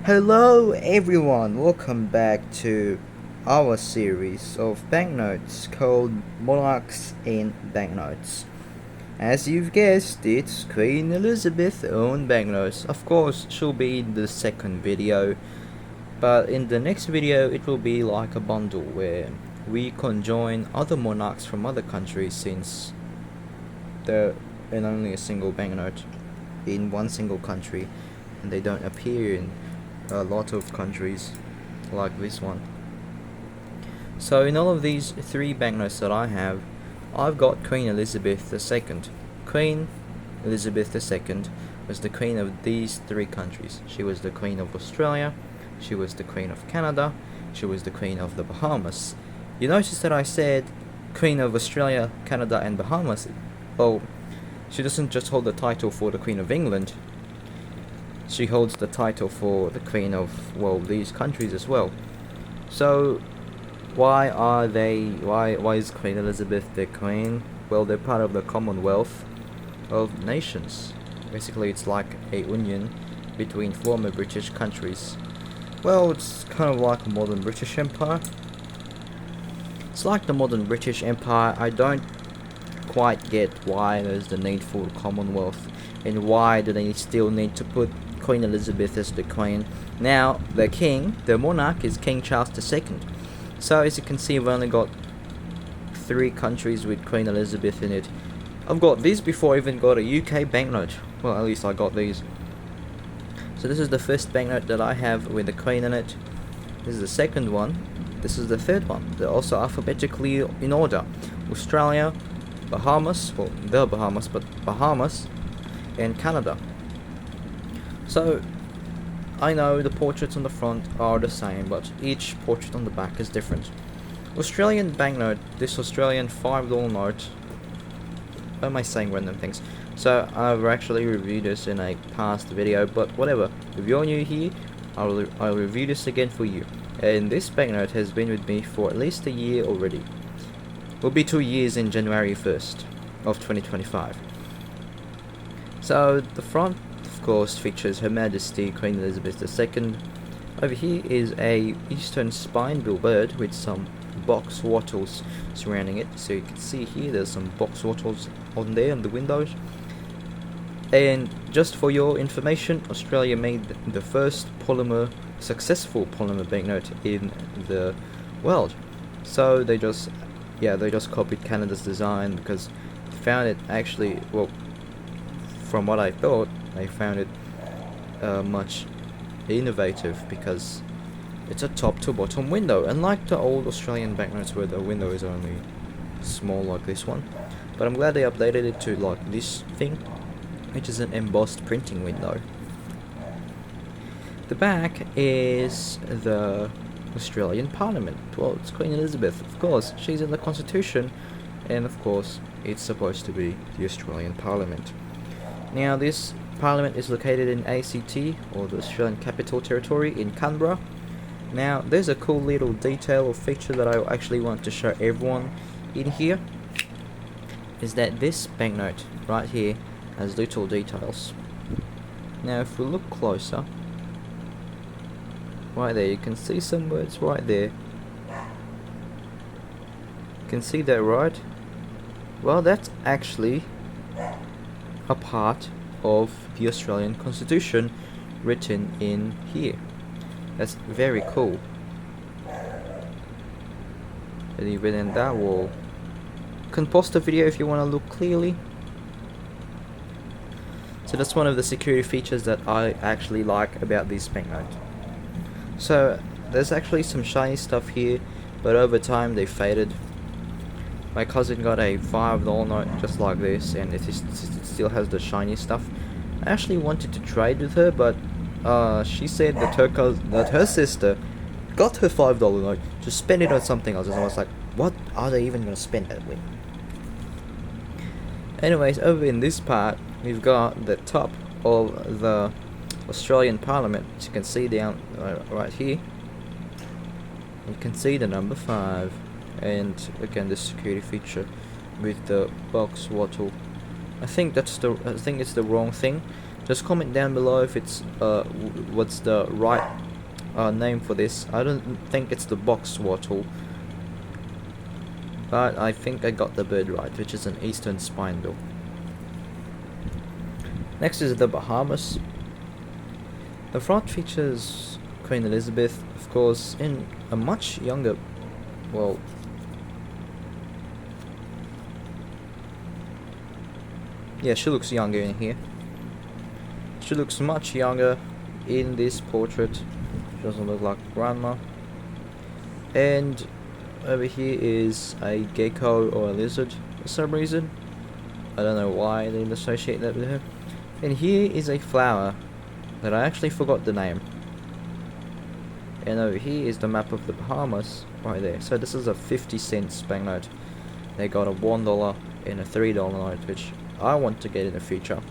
Hello everyone, welcome back to our series of banknotes called Monarchs in Banknotes. As you've guessed, it's Queen Elizabeth owned banknotes. Of course, she'll be in the second video, but in the next video it will be like a bundle where we conjoin other monarchs from other countries since they're in only a single banknote in one single country and they don't appear in a lot of countries like this one. So in all of these three banknotes that I have, I've got Queen Elizabeth II. Queen Elizabeth II was the queen of these three countries. She was the queen of Australia, she was the queen of Canada, she was the queen of the Bahamas. You notice that I said queen of Australia, Canada and Bahamas. Well, she doesn't just hold the title for the Queen of England, she holds the title for the Queen of, well, these countries as well. So why is Queen Elizabeth the Queen? Well, they're part of the Commonwealth of Nations. Basically it's like a union between former British countries. Well, it's kind of like a modern British Empire. It's like the modern British Empire. I don't quite get why there's the need for Commonwealth and why do they still need to put Queen Elizabeth as the queen. Now the king, the monarch, is King Charles II. So as you can see, we've only got three countries with Queen Elizabeth in it. I've got these before I even got a UK banknote. Well, at least I got these. So this is the first banknote that I have with the Queen in it. This is the second one. This is the third one. They're also alphabetically in order. Australia, Bahamas, well, the Bahamas, but Bahamas, and Canada. So, I know the portraits on the front are the same, but each portrait on the back is different. Australian banknote, this Australian $5 note. Why am I saying random things? So, I've actually reviewed this in a past video, but whatever. If you're new here, I'll review this again for you. And this banknote has been with me for at least a year already. Will be 2 years in January 1st of 2025. So the front, of course, features Her Majesty Queen Elizabeth II. Over here is a eastern spinebill bird with some box wattles surrounding it. So you can see here there's some box wattles on there on the windows. And just for your information, Australia made the first successful polymer banknote in the world. So they just copied Canada's design because they found it actually, well, from what I thought, they found it much innovative because it's a top to bottom window, unlike the old Australian banknotes where the window is only small like this one. But I'm glad they updated it to like this thing, which is an embossed printing window. The back is the Australian Parliament. Well, it's Queen Elizabeth, of course, she's in the Constitution, and of course it's supposed to be the Australian Parliament. Now this Parliament is located in ACT, or the Australian Capital Territory, in Canberra. Now there's a cool little detail or feature that I actually want to show everyone in here, is that this banknote right here has little details. Now if we look closer, right there, you can see some words right there. You can see that, right? Well, that's actually a part of the Australian Constitution written in here. That's very cool. And even in that wall. You can pause the video if you want to look clearly. So that's one of the security features that I actually like about this banknote. So there's actually some shiny stuff here, but over time they faded. My cousin got a $5 note just like this, and it still has the shiny stuff. I actually wanted to trade with her, but she said that her sister got her $5 note to spend it on something else, and I was like, what are they even gonna spend that with? Anyways, over in this part, we've got the top of the Australian Parliament, as you can see down right here. You can see the number 5, and again the security feature with the box wattle. I think it's the wrong thing. Just comment down below if it's what's the right name for this. I don't think it's the box wattle, but I think I got the bird right, which is an eastern spinebill. Next is the Bahamas. The front features Queen Elizabeth, of course, in a much younger, well, yeah, she looks younger in here. She looks much younger in this portrait. She doesn't look like grandma. And over here is a gecko or a lizard for some reason. I don't know why I didn't associate that with her. And here is a flower that I actually forgot the name. And over here is the map of the Bahamas right there. So this is a 50-cent banknote. They got a $1 and a $3 note, which I want to get in the future.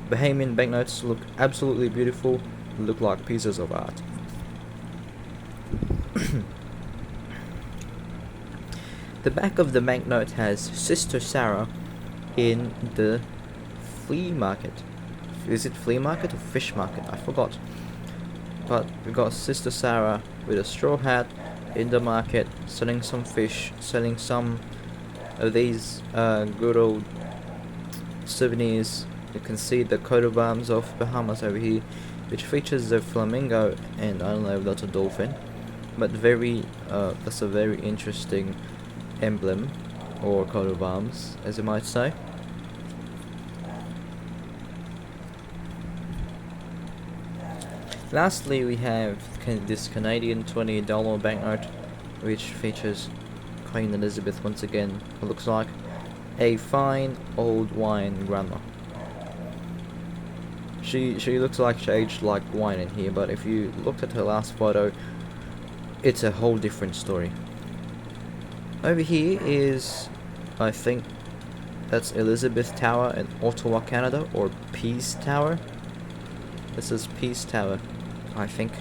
Bahamian banknotes look absolutely beautiful, look like pieces of art. The back of the banknote has Sister Sarah in the flea market. Is it flea market or fish market? I forgot. But we got Sister Sarah with a straw hat in the market, selling some fish, selling some of these good old souvenirs. You can see the coat of arms of Bahamas over here, which features a flamingo, and I don't know if that's a dolphin, but that's a very interesting emblem or coat of arms, as you might say. Lastly, we have this Canadian $20 banknote, which features Queen Elizabeth once again. It looks like a fine old wine grandma. She looks like she aged like wine in here, but if you looked at her last photo, it's a whole different story. Over here is, I think that's Elizabeth Tower in Ottawa, Canada, or Peace Tower. This is Peace Tower, I think.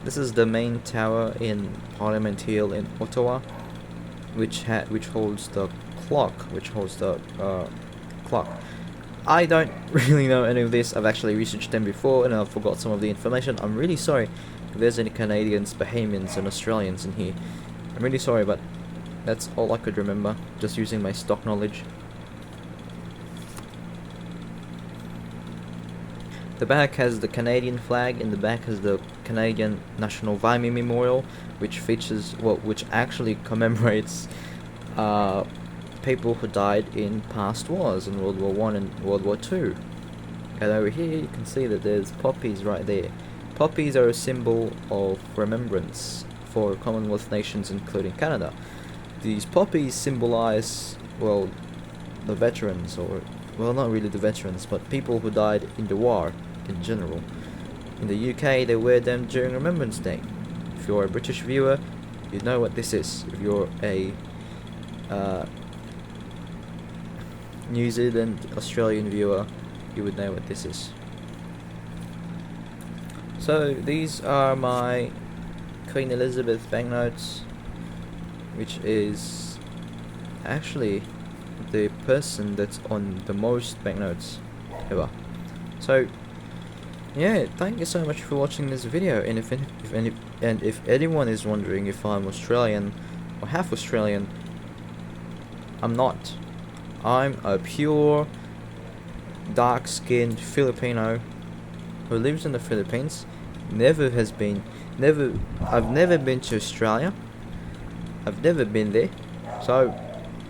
This is the main tower in Parliament Hill in Ottawa, which holds the clock, clock. I don't really know any of this. I've actually researched them before and I forgot some of the information. I'm really sorry if there's any Canadians, Bahamians and Australians in here. I'm really sorry, but that's all I could remember, just using my stock knowledge. The back has the Canadian flag, and the back has the Canadian National Vimy Memorial, which actually commemorates people who died in past wars, in World War One and World War Two. And over here you can see that there's poppies right there. Poppies are a symbol of remembrance for Commonwealth nations, including Canada. These poppies symbolize, well, the veterans, or, well, not really the veterans, but people who died in the war in general. In the UK, they wear them during Remembrance Day. If you're a British viewer, you know what this is. If you're a New Zealand, Australian viewer, you would know what this is. So these are my Queen Elizabeth banknotes, which is actually the person that's on the most banknotes ever. So yeah, thank you so much for watching this video. And if anyone is wondering if I'm Australian or half Australian, I'm not. I'm a pure dark-skinned Filipino who lives in the Philippines. I've never been to Australia. I've never been there. So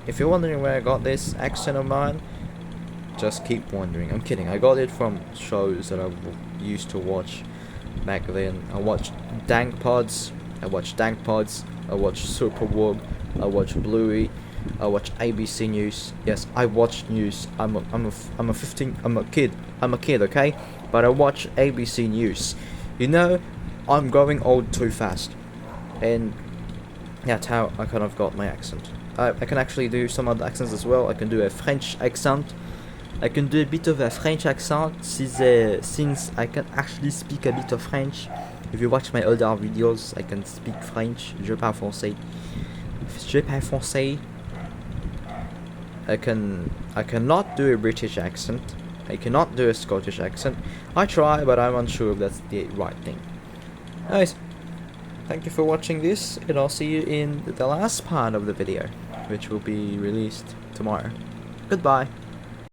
if you're wondering where I got this accent of mine, just keep wondering. I'm kidding. I got it from shows that I used to watch back then. I watched Dank Pods. I watched Super Wog. I watched Bluey. I watch ABC News. Yes, I watch news. I'm a kid, okay? But I watch ABC News. You know, I'm growing old too fast. And that's how I kind of got my accent. I can actually do some other accents as well. I can do a French accent. I can do a bit of a French accent since I can actually speak a bit of French. If you watch my older videos, I can speak French. Je parle français. I cannot do a British accent, I cannot do a Scottish accent. I try, but I'm unsure if that's the right thing. Anyways, thank you for watching this, and I'll see you in the last part of the video, which will be released tomorrow. Goodbye.